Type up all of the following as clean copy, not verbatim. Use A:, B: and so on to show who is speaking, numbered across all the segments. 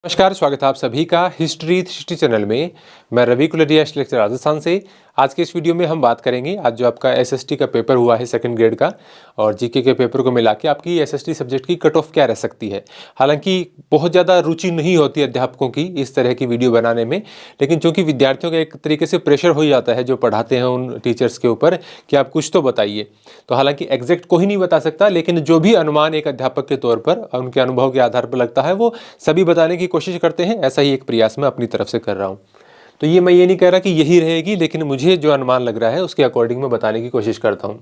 A: नमस्कार, स्वागत है आप सभी का हिस्ट्री 360 चैनल में। मैं रवि कुलरिया, लेक्चर राजस्थान से। आज के इस वीडियो में हम बात करेंगे आज जो आपका एसएसटी का पेपर हुआ है सेकंड ग्रेड का, और जीके के पेपर को मिला के आपकी एसएसटी सब्जेक्ट की कट ऑफ क्या रह सकती है। हालांकि बहुत ज़्यादा रुचि नहीं होती अध्यापकों की इस तरह की वीडियो बनाने में, लेकिन चूंकि विद्यार्थियों का एक तरीके से प्रेशर हो जाता है जो पढ़ाते हैं उन टीचर्स के ऊपर कि आप कुछ तो बताइए। तो हालांकि एग्जैक्ट कोई नहीं बता सकता, लेकिन जो भी अनुमान एक अध्यापक के तौर पर उनके अनुभव के आधार पर लगता है वो सभी बताने की कोशिश करते हैं। ऐसा ही एक प्रयास मैं अपनी तरफ से कर रहा हूँ। तो ये मैं ये नहीं कह रहा कि यही रहेगी, लेकिन मुझे जो अनुमान लग रहा है उसके अकॉर्डिंग मैं बताने की कोशिश करता हूँ।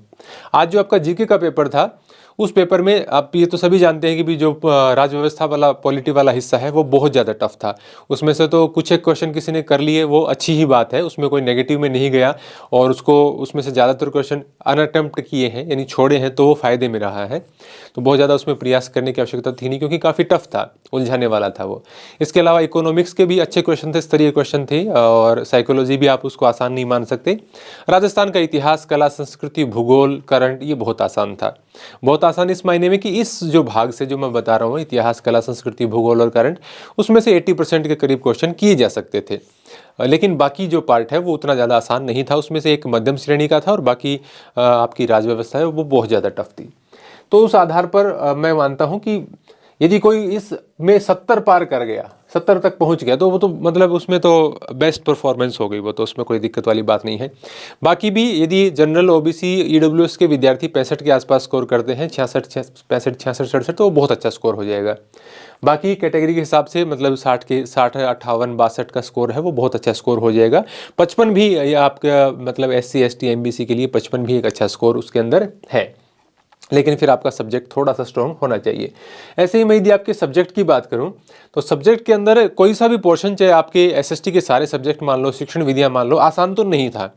A: आज जो आपका जीके का पेपर था, उस पेपर में आप ये तो सभी जानते हैं कि भी जो राज्य व्यवस्था वाला पॉलिटी वाला हिस्सा है वो बहुत ज़्यादा टफ था। उसमें से तो कुछ एक क्वेश्चन किसी ने कर लिए, वो अच्छी ही बात है, उसमें कोई नेगेटिव में नहीं गया, और उसको उसमें से ज़्यादातर क्वेश्चन अनअटेम्प्ट किए हैं यानी छोड़े हैं, तो वो फ़ायदे में रहा है। तो बहुत ज़्यादा उसमें प्रयास करने की आवश्यकता थी नहीं, क्योंकि काफ़ी टफ था, उलझाने वाला था वो। इसके अलावा इकोनॉमिक्स के भी अच्छे क्वेश्चन थे, स्तरीय क्वेश्चन थे, और साइकोलॉजी भी आप उसको आसान नहीं मान सकते। राजस्थान का इतिहास, कला, संस्कृति, भूगोल, करंट, ये बहुत आसान था। बहुत आसान इस मायने में कि इस जो भाग से जो मैं बता रहा हूँ, इतिहास, कला, संस्कृति, भूगोल और करंट, उसमें से 80% के करीब क्वेश्चन किए जा सकते थे। लेकिन बाकी जो पार्ट है वो उतना ज़्यादा आसान नहीं था, उसमें से एक मध्यम श्रेणी का था, और बाकी आपकी राज्य व्यवस्था है वो बहुत ज़्यादा टफ थी। तो उस आधार पर मैं मानता हूं कि यदि कोई इसमें 70 पार कर गया, 70 तक पहुंच गया, तो वो तो मतलब उसमें तो बेस्ट परफॉर्मेंस हो गई, वो तो उसमें कोई दिक्कत वाली बात नहीं है। बाकी भी यदि जनरल, ओबीसी, ईडब्ल्यूएस के विद्यार्थी 65 के आसपास स्कोर करते हैं, 65, 66, 67, तो वो बहुत अच्छा स्कोर हो जाएगा। बाकी कैटेगरी के हिसाब से मतलब 60 के 60, 58, 62 का स्कोर है वो बहुत अच्छा स्कोर हो जाएगा। 55 भी ये आपका मतलब SC, ST, MBC के लिए 55 भी एक अच्छा स्कोर उसके अंदर है, लेकिन फिर आपका सब्जेक्ट थोड़ा सा स्ट्रॉन्ग होना चाहिए। ऐसे ही मैं यदि आपके सब्जेक्ट की बात करूं, तो सब्जेक्ट के अंदर कोई सा भी पोर्शन, चाहे आपके एसएसटी के सारे सब्जेक्ट मान लो, शिक्षण विधियां मान लो, आसान तो नहीं था।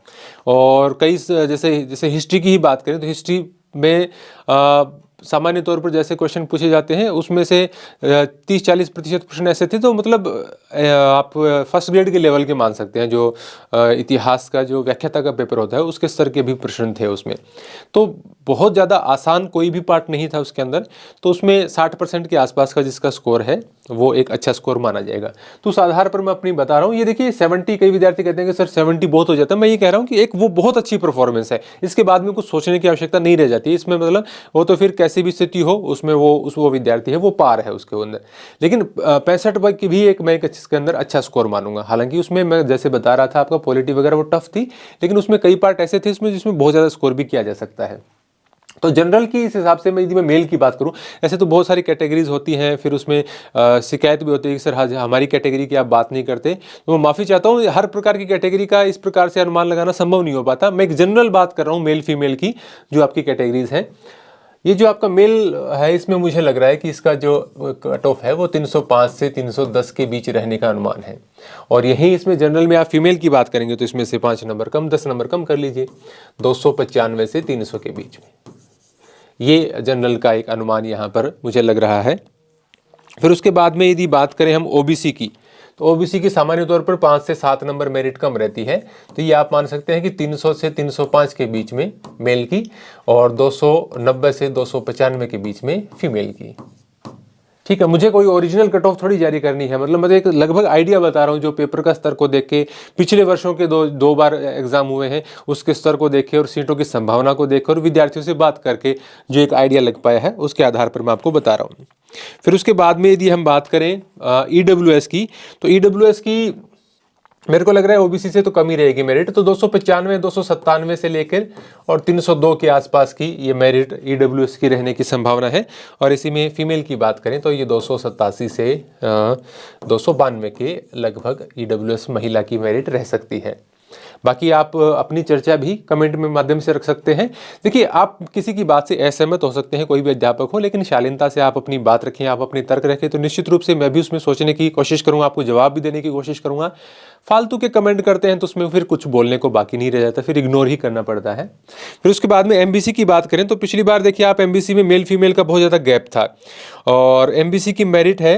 A: और कई जैसे हिस्ट्री की ही बात करें तो हिस्ट्री में सामान्य तौर पर जैसे क्वेश्चन पूछे जाते हैं उसमें से 30-40% प्रश्न ऐसे थे, तो मतलब आप फर्स्ट ग्रेड के लेवल के मान सकते हैं। जो इतिहास का जो व्याख्याता का पेपर होता है उसके स्तर के भी प्रश्न थे उसमें। तो बहुत ज़्यादा आसान कोई भी पार्ट नहीं था उसके अंदर। तो उसमें 60% के आसपास का जिसका स्कोर है वो एक अच्छा स्कोर माना जाएगा। तो उस आधार पर मैं अपनी बता रहा हूँ। ये देखिए 70, कई विद्यार्थी कहते हैं कि सर 70 बहुत हो जाता है। मैं ये कह रहा हूँ कि एक वो बहुत अच्छी परफॉर्मेंस है, इसके बाद में कुछ सोचने की आवश्यकता नहीं रह जाती इसमें। मतलब वो तो फिर कैसी भी स्थिति हो उसमें वो विद्यार्थी है वो पार है उसके अंदर। लेकिन 65 की भी मैं एक इसके अंदर अच्छा स्कोर मानूंगा। हालांकि उसमें मैं जैसे बता रहा था आपका पॉलिटी वगैरह वो टफ थी, लेकिन उसमें कई पार्ट ऐसे थे इसमें जिसमें बहुत ज़्यादा स्कोर भी किया जा सकता है। तो जनरल की इस हिसाब से मैं यदि मैं मेल की बात करूं, ऐसे तो बहुत सारी कैटेगरीज होती हैं, फिर उसमें शिकायत भी होती है कि सर हमारी कैटेगरी की आप बात नहीं करते। तो मैं माफ़ी चाहता हूं, हर प्रकार की कैटेगरी का इस प्रकार से अनुमान लगाना संभव नहीं हो पाता। मैं एक जनरल बात कर रहा हूं मेल फीमेल की, जो आपकी कैटेगरीज हैं। ये जो आपका मेल है इसमें मुझे लग रहा है कि इसका जो कट ऑफ है वो 305 से 310 के बीच रहने का अनुमान है। और यही इसमें जनरल में आप फीमेल की बात करेंगे तो इसमें से 5 नंबर कम, 10 नंबर कम कर लीजिए, 295 से 300 के बीच में। ये जनरल का एक अनुमान यहाँ पर मुझे लग रहा है। फिर उसके बाद में यदि बात करें हम ओबीसी की, तो ओबीसी की सामान्य तौर पर 5 से 7 नंबर मेरिट कम रहती है। तो ये आप मान सकते हैं कि 300 से 305 के बीच में मेल की, और 290 से 295 के बीच में फीमेल की। ठीक है, मुझे कोई ओरिजिनल कट ऑफ थोड़ी जारी करनी है, मतलब मैं एक लगभग आइडिया बता रहा हूँ जो पेपर का स्तर को देख के, पिछले वर्षों के दो बार एग्जाम हुए हैं उसके स्तर को देख के, और सीटों की संभावना को देख कर, विद्यार्थियों से बात करके जो एक आइडिया लग पाया है उसके आधार पर मैं आपको बता रहा हूँ। फिर उसके बाद में यदि हम बात करें ईडब्ल्यूएस की, तो ईडब्ल्यूएस की मेरे को लग रहा है ओबीसी से तो कम ही रहेगी मेरिट। तो 295, 297 से लेकर और 302 के आसपास की ये मेरिट ईडब्ल्यूएस की रहने की संभावना है। और इसी में फीमेल की बात करें तो ये 287 से 292 के लगभग ईडब्ल्यूएस महिला की मेरिट रह सकती है। बाकी आप अपनी चर्चा भी कमेंट में माध्यम से रख सकते हैं। देखिए, आप किसी की बात से असहमत हो सकते हैं, कोई भी अध्यापक हो, लेकिन शालीनता से आप अपनी बात रखें, आप अपनी तर्क रखें, तो निश्चित रूप से मैं भी उसमें सोचने की कोशिश करूंगा, आपको जवाब भी देने की कोशिश करूंगा। फालतू के कमेंट करते हैं तो उसमें फिर कुछ बोलने को बाकी नहीं रह जाता, फिर इग्नोर ही करना पड़ता है। फिर उसके बाद में एमबीसी की बात करें तो पिछली बार देखिए आप एमबीसी में मेल फीमेल का बहुत ज़्यादा गैप था, और एमबीसी की मेरिट है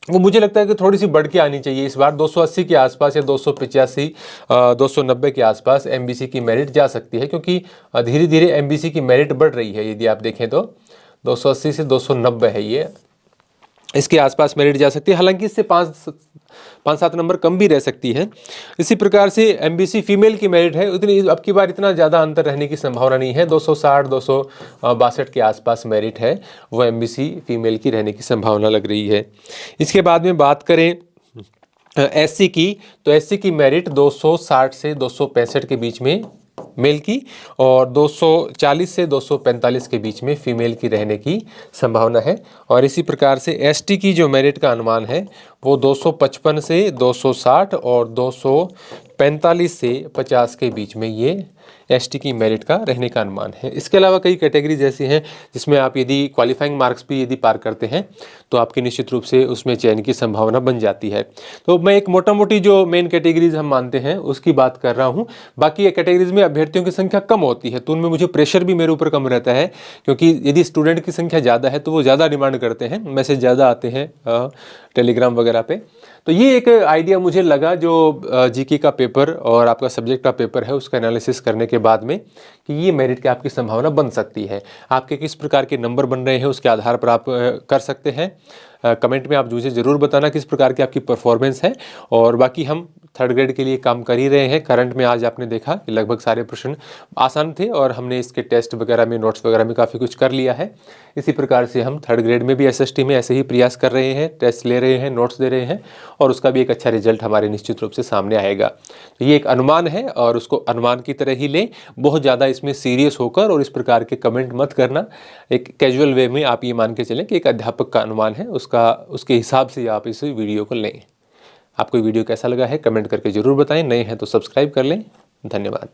A: वो मुझे लगता है कि थोड़ी सी बढ़ के आनी चाहिए इस बार। 280 के आसपास या 285, 290 के आसपास एमबीसी की मेरिट जा सकती है, क्योंकि धीरे धीरे एमबीसी की मेरिट बढ़ रही है। यदि आप देखें तो 280 से 290 है ये, इसके आसपास मेरिट जा सकती है, हालांकि इससे 5-7 नंबर कम भी रह सकती है। इसी प्रकार से एमबीसी फीमेल की मेरिट है, उतनी अब की बार इतना ज़्यादा अंतर रहने की संभावना नहीं है। 260-262 के आसपास मेरिट है, वो एमबीसी फीमेल की रहने की संभावना लग रही है। इसके बाद में बात करें एससी की, तो एससी की मेरिट 260 से 265 के बीच में मेल की और 240 से 245 के बीच में फीमेल की रहने की संभावना है। और इसी प्रकार से एसटी की जो मेरिट का अनुमान है वो 255 से 260 और 245 से 50 के बीच में ये एसटी की मेरिट का रहने का अनुमान है। इसके अलावा कई कैटेगरीज ऐसी हैं जिसमें आप यदि क्वालिफाइंग मार्क्स भी यदि पार करते हैं तो आपकी निश्चित रूप से उसमें चयन की संभावना बन जाती है। तो मैं एक मोटा मोटी जो मेन कैटेगरीज हम मानते हैं उसकी बात कर रहा हूँ। बाकी ये कैटेगरीज में अभ्यर्थियों की संख्या कम होती है तो उनमें मुझे प्रेशर भी मेरे ऊपर कम रहता है, क्योंकि यदि स्टूडेंट की संख्या ज़्यादा है तो वो ज़्यादा डिमांड करते हैं, मैसेज ज़्यादा आते हैं टेलीग्राम वगैरह पे। तो ये एक आइडिया मुझे लगा जो जीके का पेपर और आपका सब्जेक्ट का पेपर है उसका एनालिसिस करने के बाद में, कि ये मेरिट की आपकी संभावना बन सकती है। आपके किस प्रकार के नंबर बन रहे हैं उसके आधार पर आप कर सकते हैं। कमेंट में आप मुझे ज़रूर बताना किस प्रकार की आपकी परफॉर्मेंस है। और बाकी हम थर्ड ग्रेड के लिए काम कर ही रहे हैं। करंट में आज आपने देखा कि लगभग सारे प्रश्न आसान थे और हमने इसके टेस्ट वगैरह में, नोट्स वगैरह में काफ़ी कुछ कर लिया है। इसी प्रकार से हम थर्ड ग्रेड में भी एसएसटी में ऐसे ही प्रयास कर रहे हैं, टेस्ट ले रहे हैं, नोट्स दे रहे हैं और उसका भी एक अच्छा रिजल्ट हमारे निश्चित रूप से सामने आएगा। तो ये एक अनुमान है और उसको अनुमान की तरह ही लें, बहुत ज़्यादा इसमें सीरियस होकर और इस प्रकार के कमेंट मत करना। एक कैजुअल वे में आप ये मान के चलें कि एक अध्यापक का अनुमान है, उसके हिसाब से आप इस वीडियो को लें। आपको वीडियो कैसा लगा है कमेंट करके ज़रूर बताएं। नए हैं तो सब्सक्राइब कर लें। धन्यवाद।